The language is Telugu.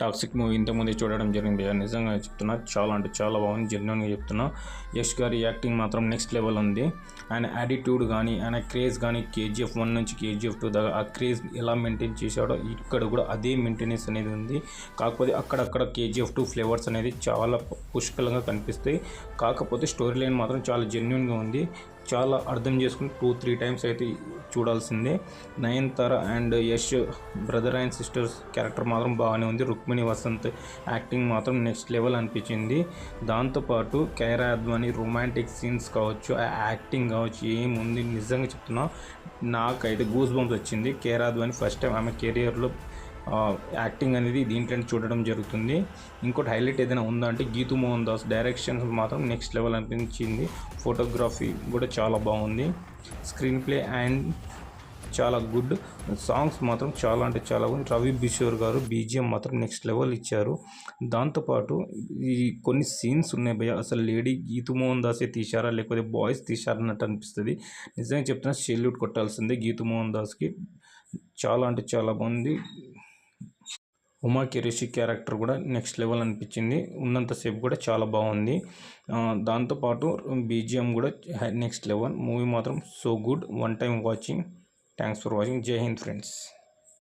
టాక్సిక్ మూవీ ఇంతకుముందే చూడడం జరిగింది. నిజంగా చెప్తున్నా, చాలా అంటే చాలా బాగుంది. జెన్యున్గా చెప్తున్నా. యష్ గారి యాక్టింగ్ మాత్రం నెక్స్ట్ లెవెల్ ఉంది. ఆయన యాటిట్యూడ్ కానీ, ఆయన క్రేజ్ కానీ, కేజీఎఫ్ 1 నుంచి కేజీఎఫ్ 2 దాకా ఆ క్రేజ్ ఎలా మెయింటైన్ చేశాడో ఇక్కడ కూడా అదే మెయింటెనెన్స్ అనేది ఉంది. కాకపోతే అక్కడక్కడ కేజీఎఫ్ 2 ఫ్లేవర్స్ అనేది చాలా పుష్కలంగా కనిపిస్తాయి. కాకపోతే స్టోరీ లైన్ మాత్రం చాలా జెన్యున్గా ఉంది. చాలా అర్థం చేసుకుని 2-3 టైమ్స్ అయితే చూడాల్సిందే. Nayanthara and Yash brother and sisters character మాత్రం బాగానే ఉంది. రుక్మిణి వసంత్ యాక్టింగ్ మాత్రం నెక్స్ట్ లెవెల్ అనిపించింది. దాంతోపాటు కైరా అద్వానీ రొమాంటిక్ సీన్స్ కావచ్చు, ఆ యాక్టింగ్ కావచ్చు, ఏముంది నిజంగా చెప్తున్నా, నాకైతే గూస్ బంప్స్ వచ్చింది. కైరా అద్వానీ ఫస్ట్ టైం ఆమె కెరియర్లో యాక్టింగ్ అనేది దీంట్లో చూడడం జరుగుతుంది. ఇంకోటి హైలైట్ ఏదైనా ఉందా అంటే గీతూ మోహన్ దాస్ డైరెక్షన్ మాత్రం నెక్స్ట్ లెవెల్ అనిపించింది. ఫోటోగ్రఫీ కూడా చాలా బాగుంది. స్క్రీన్ ప్లే అండ్ చాలా గుడ్. సాంగ్స్ మాత్రం చాలా అంటే చాలా బాగుంది. రవి కిషోర్ గారు బీజిఎం మాత్రం నెక్స్ట్ లెవెల్ ఇచ్చారు. దాంతోపాటు ఈ కొన్ని సీన్స్ ఉన్నాయి భయ్య, అసలు లేడీ గీతూ మోహన్ దాసే తీశారా లేకపోతే బాయ్స్ తీశారన్నట్టు అనిపిస్తుంది. నిజంగా చెప్తున్నా, సెల్యూట్ కొట్టాల్సిందే గీతూ మోహన్ దాస్కి. చాలా అంటే చాలా బాగుంది. ఉమా కిరేషి క్యారెక్టర్ కూడా నెక్స్ట్ లెవెల్ అనిపించింది. ఉన్నంతసేపు కూడా చాలా బాగుంది. దాంతోపాటు బీజిఎం కూడా నెక్స్ట్ లెవెల్. మూవీ మాత్రం so good. One time watching. Thanks for watching. జై హింద్ ఫ్రెండ్స్.